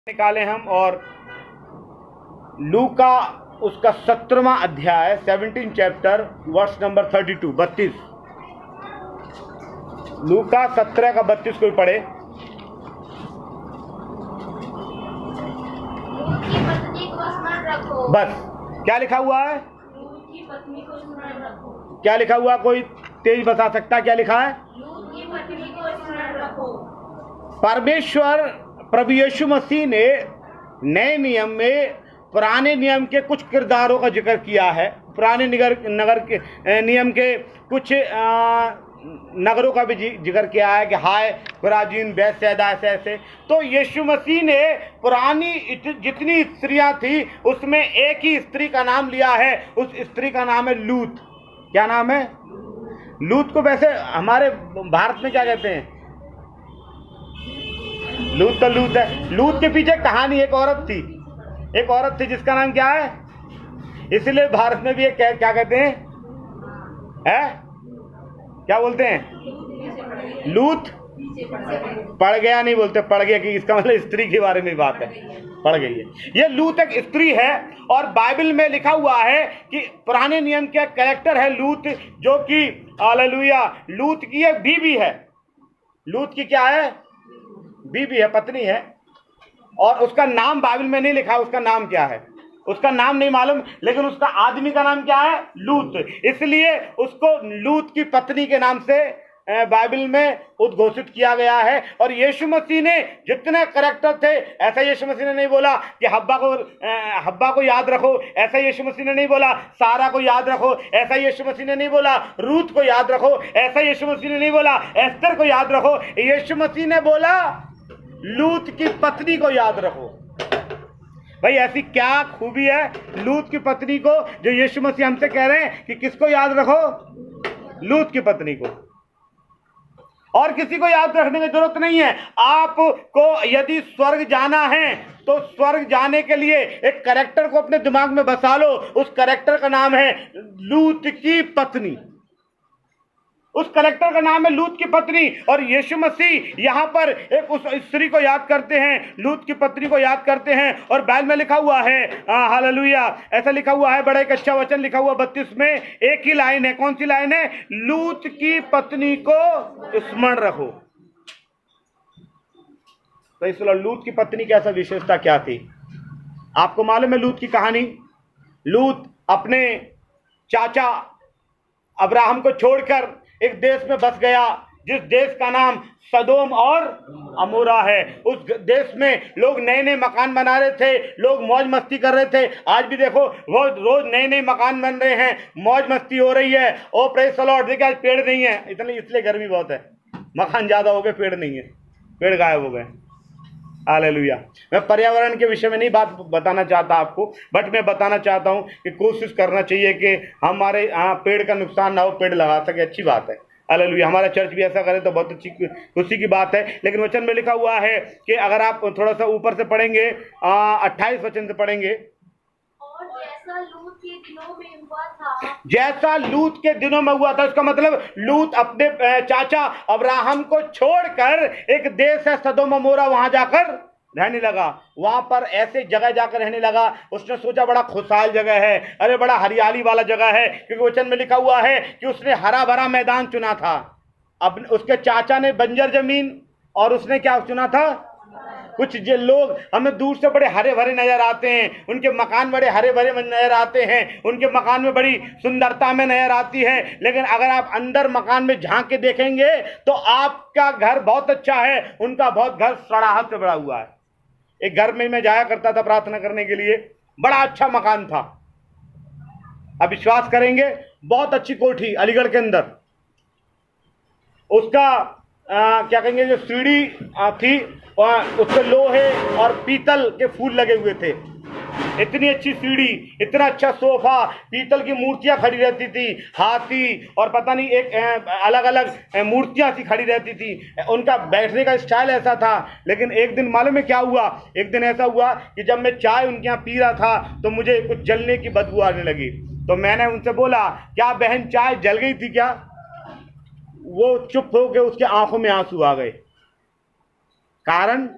निकाले हम और लूका उसका 17वां अध्याय 17 चैप्टर वर्स नंबर 32 लूका 17 का 32 कोई पढ़े। लूत की पत्नी को स्मरण रखो। बस क्या लिखा हुआ है? लूत की पत्नी को स्मरण रखो। क्या लिखा हुआ? कोई तेज बता सकता है क्या लिखा है? लूत की पत्नी को स्मरण रखो। परमेश्वर प्रभु यीशु मसीह ने नए नियम में पुराने नियम के कुछ किरदारों का जिक्र किया है। पुराने नियम के कुछ नगरों का भी जिक्र किया है कि हाय खुराजीन बैतसैदा ऐसे ऐसे। तो यीशु मसीह ने पुरानी जितनी स्त्रियां थी उसमें एक ही स्त्री का नाम लिया है। उस स्त्री का नाम है लूत। क्या नाम है? लूत को वैसे हमारे भारत में क्या कहते हैं? लूत तो लूत है। लूत के पीछे कहानी एक औरत थी जिसका नाम क्या है? इसलिए भारत में भी एक क्या कहते हैं? क्या बोलते हैं? लूत पड़ गया नहीं बोलते, पड़ गया कि इसका मतलब स्त्री के बारे में बात है, पड़ गई है। ये लूत एक स्त्री है और बाइबल में लिखा हुआ है कि पुराने नियम का कैरेक्टर है लूत, जो कि हालेलुया लूत की एक बीवी है। लूत की क्या है? बीवी है, पत्नी है। और उसका नाम बाइबल में नहीं लिखा। उसका नाम क्या है उसका नाम नहीं मालूम, लेकिन उसका आदमी का नाम क्या है? लूत। इसलिए उसको लूत की पत्नी के नाम से बाइबल में उद्घोषित किया गया है। और यीशु मसीह ने जितने करैक्टर थे, ऐसा यीशु मसीह ने नहीं बोला कि हब्बा को याद रखो, ऐसा यीशु मसीह ने नहीं बोला सारा को याद रखो, ऐसा यीशु मसीह ने नहीं बोला रूत को याद रखो, ऐसा यीशु मसीह ने नहीं बोला एस्तर को याद रखो। यीशु मसीह ने बोला लूत की पत्नी को याद रखो। भाई ऐसी क्या खूबी है लूत की पत्नी को, जो यीशु मसीह हमसे कह रहे हैं कि किसको याद रखो? लूत की पत्नी को। और किसी को याद रखने की जरूरत नहीं है। आपको यदि स्वर्ग जाना है तो स्वर्ग जाने के लिए एक कैरेक्टर को अपने दिमाग में बसा लो। उस कैरेक्टर का नाम है लूत की पत्नी। उस कैरेक्टर का नाम है लूत की पत्नी। और यीशु मसीह यहाँ पर एक उस स्त्री को याद करते हैं, लूत की पत्नी को याद करते हैं। और बाइबल में लिखा हुआ है, हालेलुया, ऐसा लिखा हुआ है, बड़ा एक अच्छा वचन लिखा हुआ 32 में। एक ही लाइन है। कौन सी लाइन है? लूत की पत्नी को स्मरण रखो। तो इस लूत की पत्नी की ऐसा विशेषता क्या थी? आपको मालूम है लूत की कहानी? लूत अपने चाचा अब्राहम को छोड़कर एक देश में बस गया, जिस देश का नाम सदोम और अमोरा है। उस देश में लोग नए नए मकान बना रहे थे, लोग मौज मस्ती कर रहे थे। आज भी देखो वो रोज नए नए मकान बन रहे हैं, मौज मस्ती हो रही है। ओ प्रेज़ द लॉर्ड। देखिए आज पेड़ नहीं है, इसलिए गर्मी बहुत है। मकान ज्यादा हो गए, पेड़ नहीं है, पेड़ गायब हो गए। हालेलुया। मैं पर्यावरण के विषय में नहीं बात बताना चाहता आपको, बट मैं बताना चाहता हूं कि कोशिश करना चाहिए कि हमारे पेड़ का नुकसान ना हो, पेड़ लगा सके, अच्छी बात है। हालेलुया। हमारा चर्च भी ऐसा करे तो बहुत अच्छी खुशी की बात है। लेकिन वचन में लिखा हुआ है कि अगर आप थोड़ा सा ऊपर से पढ़ेंगे, 28 वचन से पढ़ेंगे, जैसा लूत के दिनों में हुआ था, जैसा लूत के दिनों में हुआ था। इसका मतलब लूत अपने चाचा अब्राहम को छोड़कर एक देश है सदोम अमोरा, वहां जाकर रहने लगा। वहां पर ऐसे जगह जाकर रहने लगा। उसने सोचा बड़ा खुशहाल जगह है, अरे बड़ा हरियाली वाला जगह है, क्योंकि वचन में लिखा हुआ है कि उसने हरा भरा मैदान चुना था। अब उसके चाचा ने बंजर जमीन, और उसने क्या चुना था? कुछ जो लोग हमें दूर से बड़े हरे भरे नजर आते हैं, उनके मकान बड़े हरे भरे नजर आते हैं, उनके मकान में बड़ी सुंदरता में नजर आती है। लेकिन अगर आप अंदर मकान में झांक के देखेंगे तो आपका घर बहुत अच्छा है, उनका बहुत घर सड़ाहट से भरा हुआ है। एक घर में मैं जाया करता था प्रार्थना करने के लिए, बड़ा अच्छा मकान था। अब विश्वास करेंगे, बहुत अच्छी कोठी अलीगढ़ के अंदर। उसका क्या कहेंगे, जो सीढ़ी थी उसके लोहे और पीतल के फूल लगे हुए थे। इतनी अच्छी सीढ़ी, इतना अच्छा सोफा, पीतल की मूर्तियां खड़ी रहती थी, हाथी और पता नहीं एक अलग अलग मूर्तियां सी खड़ी रहती थी। उनका बैठने का स्टाइल ऐसा था। लेकिन एक दिन मालूम है क्या हुआ? एक दिन ऐसा हुआ कि जब मैं चाय उनके यहाँ पी रहा था तो मुझे कुछ जलने की बदबू आने लगी। तो मैंने उनसे बोला, क्या बहन चाय जल गई थी क्या? वो चुप हो गए, उसके आंखों में आंसू आ गए। कारण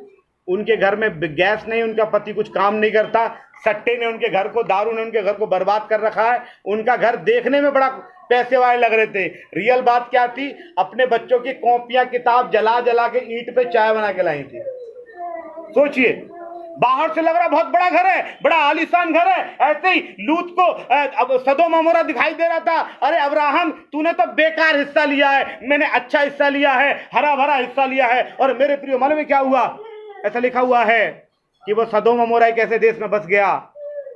उनके घर में गैस नहीं, उनका पति कुछ काम नहीं करता, सट्टे ने उनके घर को, दारू ने उनके घर को बर्बाद कर रखा है। उनका घर देखने में बड़ा पैसे वाले लग रहे थे, रियल बात क्या थी, अपने बच्चों की कॉपियां किताब जला जला के ईंट पे चाय बना के लाई थी। सोचिए, बाहर से लग रहा बहुत बड़ा घर है, बड़ा आलीशान घर है, ऐसे ही लूत को अब सदोम अमोरा दिखाई दे रहा था। अरे अब्राहम, तूने तो बेकार हिस्सा लिया है, मैंने अच्छा हिस्सा लिया है, हरा भरा हिस्सा लिया है। और मेरे प्रियो, मालूम में क्या हुआ? ऐसा लिखा हुआ है कि वो सदोम अमोरा एक ऐसे देश में बस गया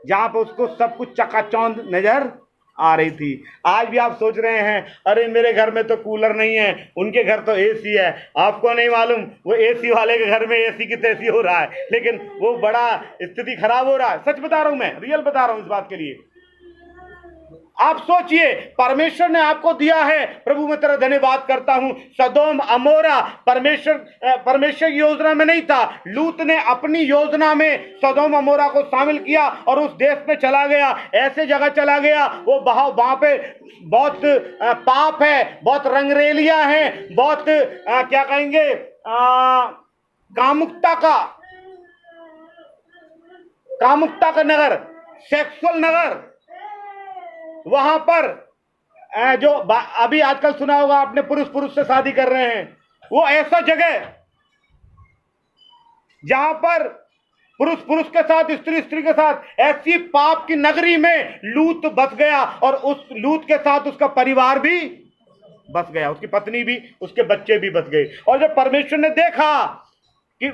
जहां पर उसको सब कुछ चकाचौंध नजर आ रही थी। आज भी आप सोच रहे हैं, अरे मेरे घर में तो कूलर नहीं है, उनके घर तो एसी है। आपको नहीं मालूम वो एसी वाले के घर में एसी की तैसी हो रहा है, लेकिन वो बड़ा स्थिति खराब हो रहा है। सच बता रहा हूं, मैं रियल बता रहा हूं इस बात के लिए। आप सोचिए, परमेश्वर ने आपको दिया है। प्रभु मैं तेरा धन्यवाद करता हूं। सदोम अमोरा परमेश्वर की योजना में नहीं था, लूत ने अपनी योजना में सदोम अमोरा को शामिल किया और उस देश में चला गया, ऐसे जगह चला गया वो वहां पे बहुत पाप है, बहुत रंगरेलिया है, बहुत क्या कहेंगे, कामुकता का नगर, सेक्सुअल नगर। वहां पर जो अभी आजकल सुना होगा आपने, पुरुष से शादी कर रहे हैं, वो ऐसा जगह जहां पर पुरुष के साथ, स्त्री के साथ, ऐसी पाप की नगरी में लूत बस गया और उस लूत के साथ उसका परिवार भी बस गया, उसकी पत्नी भी, उसके बच्चे भी बस गए। और जब परमेश्वर ने देखा कि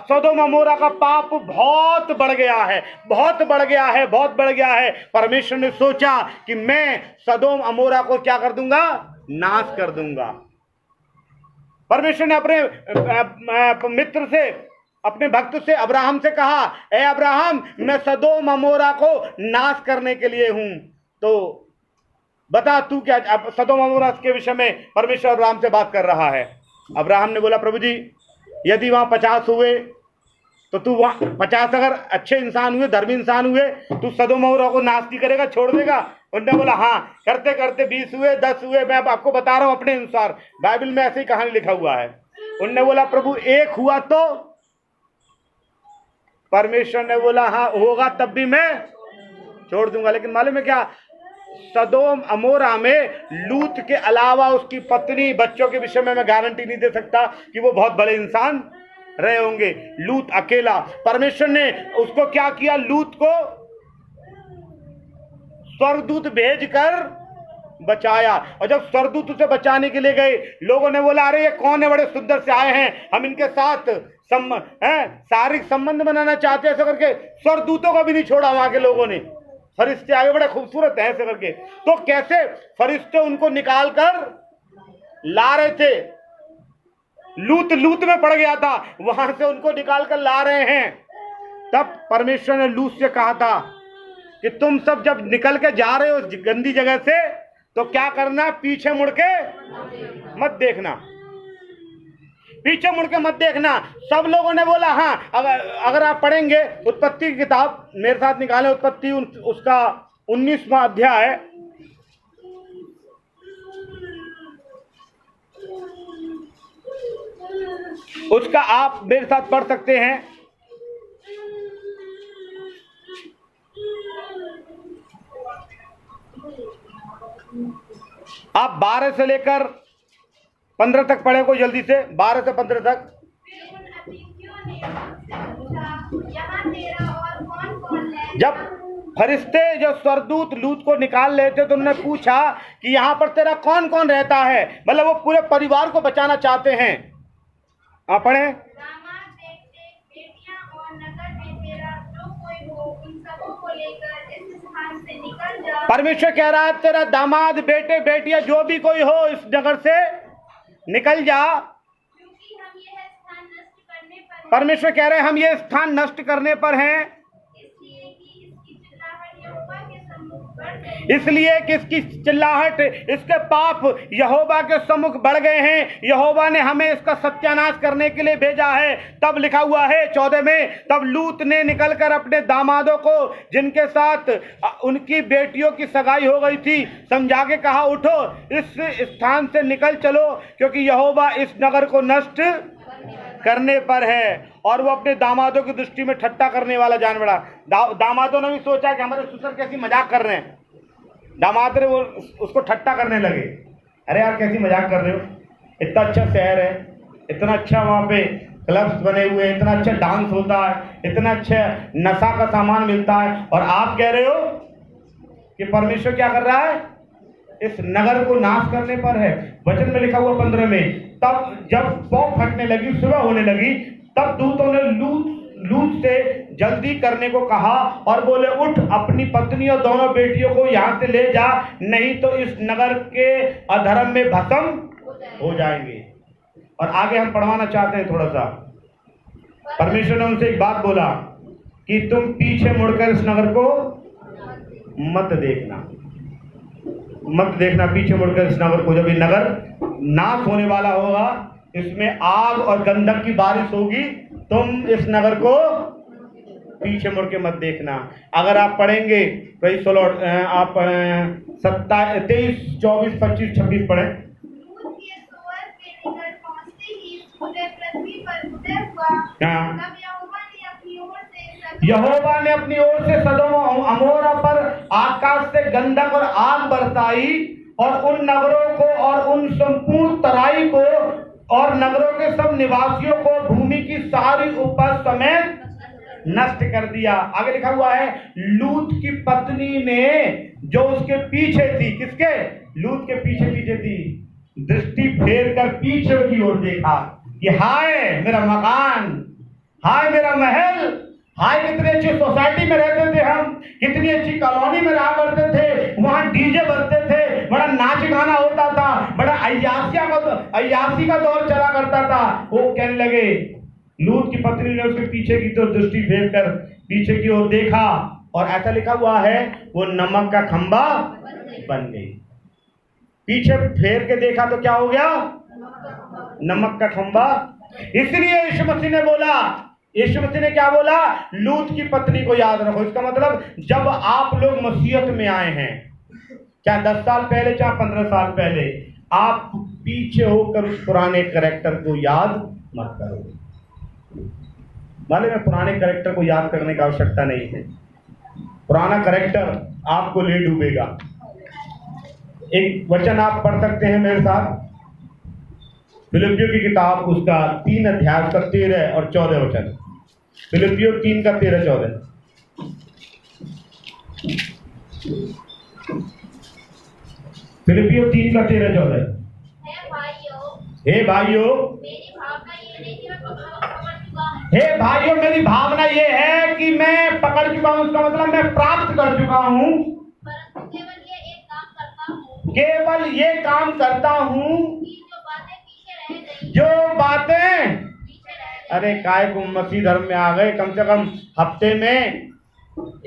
सदोम अमोरा का पाप बहुत बढ़ गया है, बहुत बढ़ गया है, बहुत बढ़ गया है, परमेश्वर ने सोचा कि मैं सदोम अमोरा को क्या कर दूंगा, नाश कर दूंगा। परमेश्वर ने अपने मित्र से, अपने भक्त से, अब्राहम से कहा, ए अब्राहम, मैं सदोम अमोरा को नाश करने के लिए हूं, तो बता तू क्या। अब सदोम अमोरा के विषय में परमेश्वर अब्राहम से बात कर रहा है। अब्राहम ने बोला, प्रभु जी, यदि वहां 50 हुए तो तू वहां 50 अगर अच्छे इंसान हुए, धर्मी इंसान हुए, तू सदोम अमोरा को नाश नहीं करेगा, छोड़ देगा? उन्होंने बोला, हाँ। करते करते 20 हुए, 10 हुए, मैं आपको बता रहा हूं अपने अनुसार, बाइबल में ऐसी कहानी लिखा हुआ है। उन्होंने बोला, प्रभु 1 हुआ तो? परमेश्वर ने बोला, हाँ होगा तब भी मैं छोड़ दूंगा। लेकिन मालूम है क्या, सदोम अमोरा में लूत के अलावा उसकी पत्नी, बच्चों के विषय में मैं गारंटी नहीं दे सकता कि वो बहुत बड़े इंसान रहे होंगे। लूत अकेला, परमेश्वर ने उसको क्या किया, लूत को स्वर्गदूत भेजकर बचाया। और जब स्वर्गदूत उसे बचाने के लिए गए, लोगों ने बोला, अरे ये कौन है, बड़े सुंदर से आए हैं, हम इनके साथ शारीरिक संबंध बनाना चाहते हैं। ऐसा करके स्वर्गदूतों को भी नहीं छोड़ा वहां के लोगों ने। फरिश्ते आगे बड़े खूबसूरत हैं ऐसे करके, तो कैसे फरिश्ते उनको निकाल कर ला रहे थे। लूत में पड़ गया था, वहां से उनको निकाल कर ला रहे हैं। तब परमेश्वर ने लूत से कहा था कि तुम सब जब निकल के जा रहे हो उस गंदी जगह से, तो क्या करना, पीछे मुड़ के मत देखना, पीछे मुड़ के मत देखना। सब लोगों ने बोला, हाँ। अगर आप पढ़ेंगे उत्पत्ति की किताब, मेरे साथ निकालें उत्पत्ति, उसका 19वां अध्याय, उसका आप मेरे साथ पढ़ सकते हैं। आप 12 से लेकर 15 तक पढ़े को जल्दी से, 12 से 15 तक। जब फरिश्ते, जो स्वर्गदूत लूत को निकाल लेते, तो उन्होंने पूछा कि यहाँ पर तेरा कौन कौन रहता है, मतलब वो पूरे परिवार को बचाना चाहते हैं। आप पढ़े। परमेश्वर कह रहा है, तेरा दामाद, बेटे बेटियां, जो भी कोई हो, इस नगर से निकल जा। परमेश्वर कह रहे हैं, हम ये स्थान नष्ट करने पर हैं, इसलिए कि इसकी चिल्लाहट, इसके पाप यहोवा के सम्मुख बढ़ गए हैं। यहोवा ने हमें इसका सत्यानाश करने के लिए भेजा है। तब लिखा हुआ है 14 में, तब लूत ने निकलकर अपने दामादों को, जिनके साथ उनकी बेटियों की सगाई हो गई थी, समझा के कहा, उठो, इस स्थान से निकल चलो, क्योंकि यहोवा इस नगर को नष्ट करने पर है, और वो अपने दामादों की दृष्टि में ठट्टा करने वाला जान पड़ा। दामादों ने भी सोचा कि हमारे ससुर कैसी मजाक कर रहे हैं, दामाद ने वो उसको ठट्टा करने लगे, अरे यार कैसी मजाक कर रहे हो, इतना अच्छा शहर है, इतना अच्छा वहाँ पे क्लब्स बने हुए हैं, इतना अच्छा डांस होता है, इतना अच्छा नशा का सामान मिलता है, और आप कह रहे हो कि परमेश्वर क्या कर रहा है, इस नगर को नाश करने पर है। वचन में लिखा हुआ 15 में, तब जब पौ फटने लगी, सुबह होने लगी, तब दूतों ने लूत से जल्दी करने को कहा और बोले, उठ अपनी पत्नी और दोनों बेटियों को यहाँ से ले जा, नहीं तो इस नगर के अधर्म में भस्म हो जाएंगे। और आगे हम पढ़वाना चाहते हैं थोड़ा सा। परमेश्वर ने उनसे एक बात बोला कि तुम पीछे मुड़कर इस नगर को मत देखना, पीछे मुड़कर इस नगर को। जब ये नगर नाश होने वाला होगा, इसमें आग और गंधक की बारिश होगी, तुम इस नगर को पीछे मुड़ के मत देखना। अगर आप पढ़ेंगे तो आप 23, 24, 25, 26 पढ़ें। यहोवा ने अपनी ओर से सदोम और अमोरा पर आकाश से गंधक और आग बरसाई, और उन नगरों को और उन संपूर्ण तराई को और नगरों के सब निवासियों को भूमि की सारी उपज समेत नष्ट कर दिया। आगे लिखा हुआ है, लूत की पत्नी ने जो उसके पीछे थी, किसके? लूत के पीछे थी, दृष्टि फेर कर पीछे की ओर देखा कि हाय मेरा मकान, हाय मेरा महल, हाय कितनी अच्छी सोसाइटी में रहते थे हम, कितनी अच्छी कॉलोनी में रहा करते थे, वहां डीजे बजते थे, बड़ा नाच गाना होता था, बड़ा अय्यासी का दौर चला करता था। वो कहने लगे, लूत की पत्नी ने उसके पीछे की तो दृष्टि फेर कर पीछे की ओर देखा, और ऐसा लिखा हुआ है, वो नमक का खंबा बन गई। पीछे फेर के देखा तो क्या हो गया? नमक का खंबा। इसलिए यीशु मसीह ने क्या बोला? लूत की पत्नी को याद रखो। इसका मतलब जब आप लोग मसीहत में आए हैं, चाहे 10 साल पहले चाहे 15 साल पहले, आप पीछे होकर उस पुराने कैरेक्टर को याद मत करो। मालूम है, पुराने कैरेक्टर को याद करने की आवश्यकता नहीं है। पुराना कैरेक्टर आपको ले डूबेगा। एक वचन आप पढ़ सकते हैं मेरे साथ, फिलिपियों की किताब, उसका 3 अध्याय, उसका 13 और 14 वचन। फिलिपियों 3 का 13-14। फिलिपियों 3 का 13-14। हे भाइयों, मेरी भावना ये है कि मैं पकड़ चुका हूं। उसका मतलब मैं प्राप्त कर चुका हूं, केवल ये काम करता हूं जो बातें, अरे काय को मसीह धर्म में आ गए, कम से कम हफ्ते में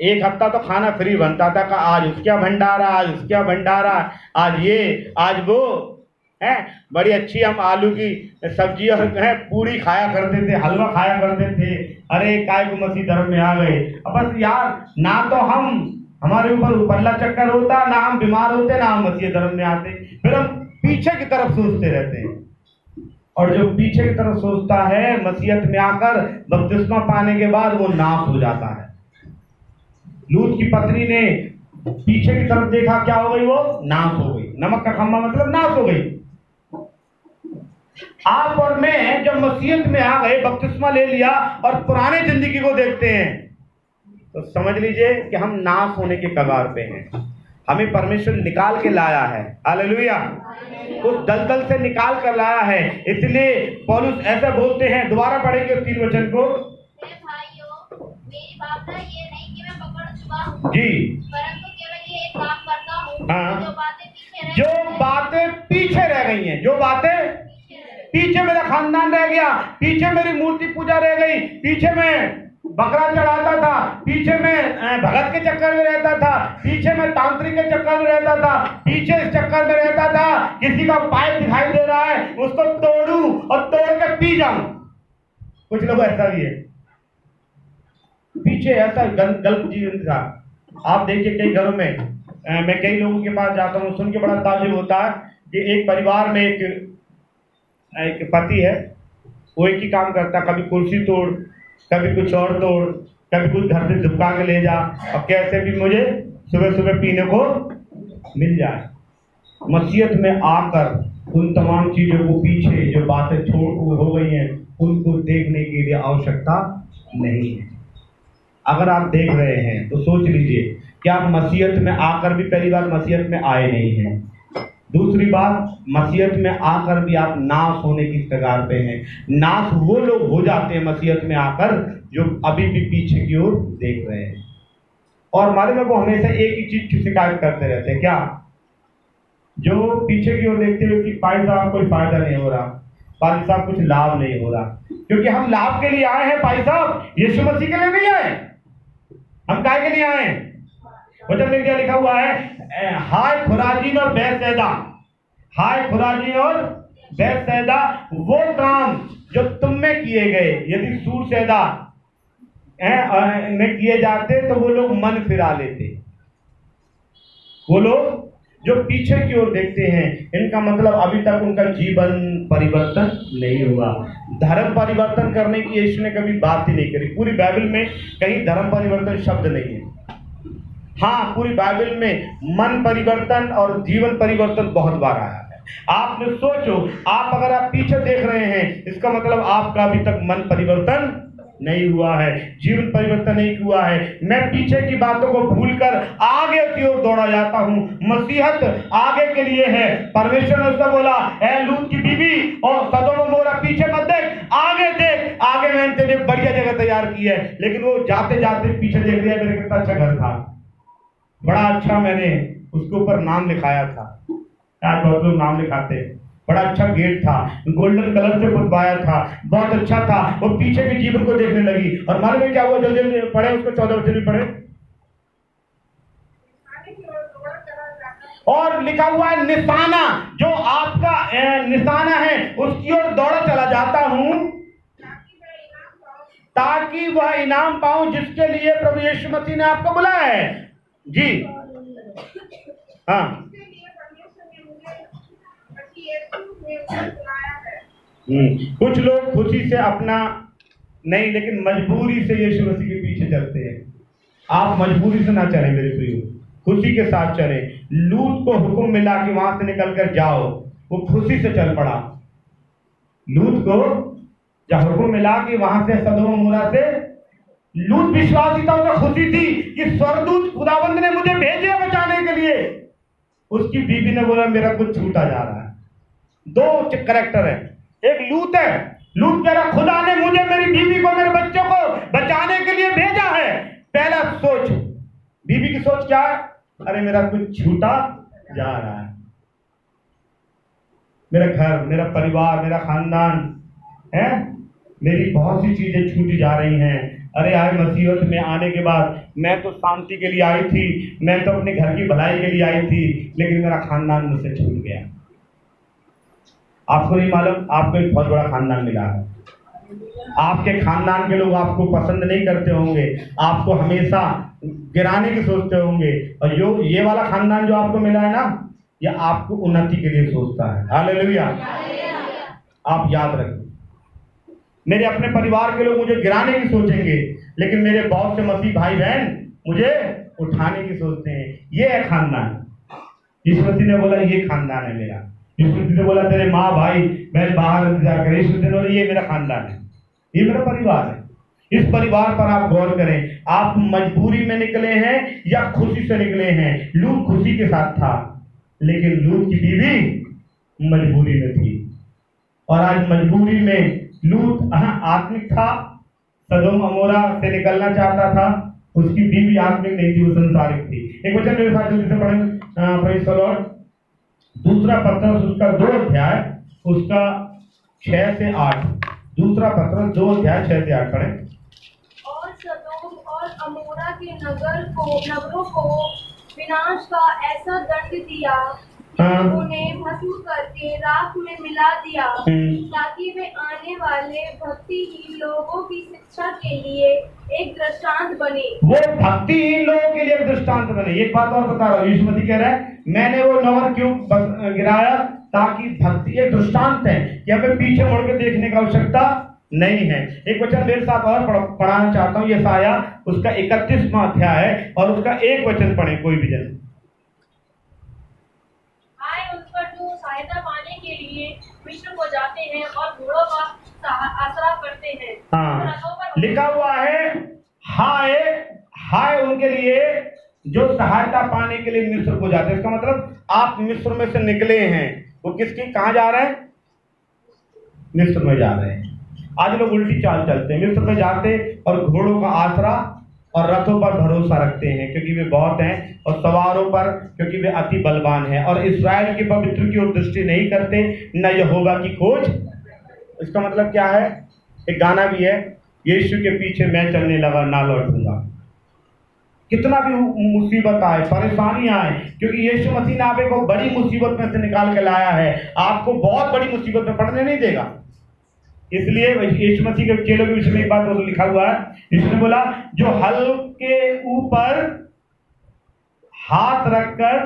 1 हफ्ता तो खाना फ्री बनता था का आज उसका भंडारा, आज उसका भंडारा, आज ये आज वो है। बड़ी अच्छी हम आलू की सब्जी और पूरी खाया करते थे, हलवा खाया करते थे। अरे काय को मसीह धर्म में आ गए। अब बस यार, ना तो हमारे ऊपर उपल्ला चक्कर होता, ना हम बीमार होते, ना हम मसीह धर्म में आते, फिर हम पीछे की तरफ सोचते रहते हैं। और जो पीछे की तरफ सोचता है, मसीहत में आकर बपतिस्मा पाने के बाद वो नाश हो जाता है। लूत की पत्नी ने पीछे की तरफ देखा, क्या हो गई? वो नाश हो गई। नमक का खंभा मतलब नाश हो गई। आप और मैं जब मसीहत में आ गए, बपतिस्मा ले लिया और पुराने जिंदगी को देखते हैं, तो समझ लीजिए कि हम नाश होने के कगार पे हैं। हमें परमेश्वर निकाल के लाया है, हालेलुया, उस दलदल से निकाल कर लाया है। इसलिए पौलुस ऐसा बोलते हैं, दोबारा पढ़ेंगे 3 वचन को। मेरी भावना ये नहीं कि मैं पकड़ चुका हूँ जी, परंतु केवल ये एक काम करता हूँ, हाँ, जो बातें पीछे रह गई हैं, जो बातें पीछे मेरा खानदान रह गया, पीछे मेरी मूर्ति पूजा रह गई, पीछे मैं बकरा चढ़ाता था, पीछे मैं भगत के चक्कर में रहता था, पीछे मैं तांत्रिक के चक्कर में रहता था, पीछे इस चक्कर में रहता था, किसी का पाइप दिखाई दे रहा है उसको तोड़ूं और तोड़ के पी जाऊं। कुछ लोग ऐसा भी है, पीछे ऐसा गलत जीवन था। आप देखिए कई घरों में, मैं कई लोगों के पास जाता हूँ, सुन के बड़ा ताज्जुब होता है कि एक परिवार में एक पति है वो एक ही काम करता, कभी कुर्सी तोड़, कभी कुछ और तोड़, कभी कुछ घर से धुपका के ले जा, और कैसे भी मुझे सुबह सुबह पीने को मिल जाए। मसीहत में आकर उन तमाम चीजों को, पीछे जो बातें छोड़ हो गई हैं, उनको देखने के लिए आवश्यकता नहीं है। अगर आप देख रहे हैं तो सोच लीजिए कि आप मसीहत में आकर भी पहली बार मसीहत में आए नहीं हैं। दूसरी बात, मसीहत में आकर भी आप नाश होने की कगार पे हैं। नाश वो लोग हो जाते हैं मसीहत में आकर जो अभी भी पीछे की ओर देख रहे हैं। और मालूम है, वो हमेशा एक ही चीज की शिकायत करते रहते हैं, क्या? जो पीछे की ओर देखते हुए कि भाई साहब कोई फायदा नहीं हो रहा, भाई साहब कुछ लाभ नहीं हो रहा। क्योंकि हम लाभ के लिए आए हैं भाई साहब, यीशु मसीह के लिए नहीं आए। हम काय के लिए आए हैं? वचन में क्या लिखा हुआ है? हाय खुराजीन और बैतसैदा, हाय खुराजीन और बैतसैदा, वो काम जो तुम में किए गए यदि सूरसैदा में किए जाते तो वो लोग मन फिरा लेते। वो लोग जो पीछे की ओर देखते हैं, इनका मतलब अभी तक उनका जीवन परिवर्तन नहीं हुआ। धर्म परिवर्तन करने की यीशु ने कभी बात ही नहीं करी। पूरी बाइबल में कहीं धर्म परिवर्तन शब्द नहीं है। हाँ, पूरी बाइबल में मन परिवर्तन और जीवन परिवर्तन बहुत बार आया है। आपने सोचो, आप अगर आप पीछे देख रहे हैं, इसका मतलब आपका अभी तक मन परिवर्तन नहीं हुआ है, जीवन परिवर्तन नहीं हुआ है। मैं पीछे की बातों को भूलकर आगे की ओर दौड़ा जाता हूँ। मसीहत आगे के लिए है। परमेश्वर ने उससे बोला, ए लूत की बीवी और सदोम और मोरा, पीछे मत देख, आगे देख, आगे मैंने तेरे बढ़िया जगह तैयार की है। लेकिन वो जाते जाते पीछे देख लिया, मेरे कितना अच्छा घर था, बड़ा अच्छा मैंने उसके ऊपर नाम लिखाया था। आज बहुत लोग नाम लिखाते हैं। बड़ा अच्छा गेट था, गोल्डन कलर से पुतवाया था, बहुत अच्छा था। वो पीछे के जीवन को देखने लगी। और मालूम है क्या हुआ? जल्दी पढ़े उसको, 14 वचन भी पढ़े। और लिखा हुआ है निशाना, जो आपका निशाना है उसकी ओर दौड़ा चला जाता हूं ताकि वह इनाम पाऊं जिसके लिए प्रभु यीशु मसीह ने आपको बुलाया है। जी हाँ, कुछ लोग खुशी से अपना नहीं, लेकिन मजबूरी से यीशु मसीह के पीछे चलते हैं। आप मजबूरी से ना चलें मेरे प्रियो, खुशी के साथ चलें। लूत को हुक्म मिला कि वहां से निकल कर जाओ, वो खुशी से चल पड़ा। लूत को जब हुक्म मिला कि वहां से सदोम मोरा से, लूत विश्वासी था, उसे खुशी थी कि स्वर्गदूत खुदावंद ने मुझे भेजे बचाने के लिए। उसकी बीवी ने बोला मेरा कुछ छूटा जा रहा है। दो कैरेक्टर है, एक लूत है। लूत कह रहा खुदा ने मुझे, मेरी बीवी को, मेरे बच्चों को बचाने के लिए भेजा है। पहला सोच, बीवी की सोच क्या है? अरे मेरा कुछ छूटा जा रहा है, मेरा घर, मेरा परिवार, मेरा खानदान है, मेरी बहुत सी चीजें छूटी जा रही हैं। अरे यार, मसीहत में आने के बाद मैं तो शांति के लिए आई थी, मैं तो अपने घर की भलाई के लिए आई थी, लेकिन मेरा खानदान मुझसे छूट गया। आपको नहीं मालूम, आपको एक बहुत बड़ा खानदान मिला है। आपके खानदान के लोग आपको पसंद नहीं करते होंगे, आपको हमेशा गिराने की सोचते होंगे। और ये वाला खानदान जो आपको मिला है ना, ये आपको उन्नति के लिए सोचता है। हालेलुया। आप याद रखें, मेरे अपने परिवार के लोग मुझे गिराने की सोचेंगे, लेकिन मेरे बहुत से मसीह भाई बहन मुझे उठाने की सोचते हैं। ये है खानदान। यीशु मसीह ने बोला ये खानदान है मेरा। यीशु मसीह ने बोला तेरे माँ भाई बहन बाहर इंतजार करें। यीशु मसीह ने बोला ये मेरा खानदान है, ये मेरा परिवार है। इस परिवार पर आप गौर करें। आप मजबूरी में निकले हैं या खुशी से निकले हैं? लूत खुशी के साथ था, लेकिन लूत की बीवी मजबूरी में थी। और आज मजबूरी में लूत आत्मिक था, सदोम अमोरा से निकलना चाहता था। उसकी बीवी आत्मिक नहीं थी, वो संसारिक थी। एक वचन मेरे साथ जल्दी से पढ़ें, प्रेज़ द लॉर्ड। दूसरा पत्रस उसका 2 अध्याय उसका 6 से 8। दूसरा पत्रस 2 अध्याय 6 से 8 पढ़ें। और सदोम और अमोरा के नगरों को विनाश का ऐसा दंड दिया, उन्हें भस्म करके राख में मिला दिया, ताकि वे आने वाले भक्तिहीन लोगों की शिक्षा के लिए एक दृष्टांत बने। वो भक्तिहीन लोगों के लिए एक दृष्टांत बने। एक बात और बता रहा हूँ, यीशु मसीह कह रहा है मैंने वो नगर क्यों गिराया? ताकि भक्ति, एक दृष्टांत है कि हमें पीछे मुड़ के देखने की आवश्यकता नहीं है। एक वचन मेरे साथ और पढ़ाना चाहता हूँ, यशायाह उसका 31वां अध्याय है और उसका एक वचन पढ़े कोई भी जन। आए उन पर जो सहायता पाने के लिए मिस्र को जाते हैं और घोड़ों का आसरा करते हैं। हाँ, लिखा हुआ है हाय हाय उनके लिए जो सहायता पाने के लिए मिस्र को जाते हैं। इसका मतलब आप मिस्र में से निकले हैं, वो किसकी कहाँ जा रहे हैं? मिस्र में जा रहे हैं। आज लोग उल्टी चाल चलते हैं, मिस्र में जाते और घोड़ों का आसरा और रथों पर भरोसा रखते हैं क्योंकि वे बहुत हैं, और सवारों पर क्योंकि वे अति बलवान हैं, और इस्राएल के पवित्र की ओर दृष्टि नहीं करते, न यहोवा की खोज। इसका मतलब क्या है? एक गाना भी है, यीशु के पीछे मैं चलने लगा ना लौटूंगा। कितना भी मुसीबत आए, परेशानी आए, क्योंकि यीशु मसीह ने आपको बड़ी मुसीबत में से निकाल के लाया है, आपको बहुत बड़ी मुसीबत में पड़ने नहीं देगा। इसलिए यीशु मसीह के चेलों के विषय में एक बात और लिखा हुआ है, इसने बोला जो हल के ऊपर हाथ रखकर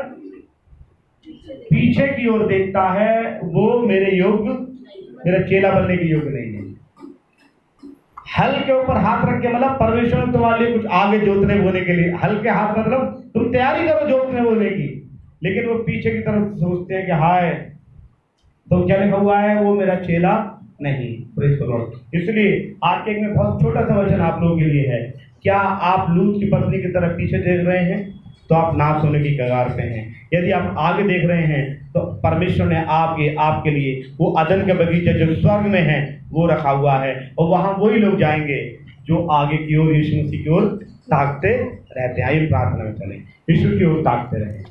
पीछे की ओर देखता है वो मेरा चेला बनने के योग्य नहीं है। हल के ऊपर हाथ रख के मतलब परमेश्वर ने तुम्हारे लिए कुछ आगे जोतने बोने के लिए, हल के हाथ मतलब तुम तैयारी करो जोतने बोने की, लेकिन वो पीछे की तरफ सोचते हैं कि हाय, तो क्या लिखा हुआ है? वो मेरा चेला नहीं। Praise the Lord. इसलिए आज के में बहुत छोटा सा वचन आप लोगों के लिए है, क्या आप लूत की पत्नी की तरफ पीछे देख रहे हैं तो आप नाश होने की कगार पे हैं। यदि आप आगे देख रहे हैं तो परमेश्वर ने आपके लिए वो अदन के बगीचे जो स्वर्ग में है वो रखा हुआ है, और वहां वही लोग जाएंगे जो आगे की ओर यीशु मसीह की ओर ताकते रहते हैं। आइए प्रार्थना में चलें, यीशु की ओर ताकते रहें।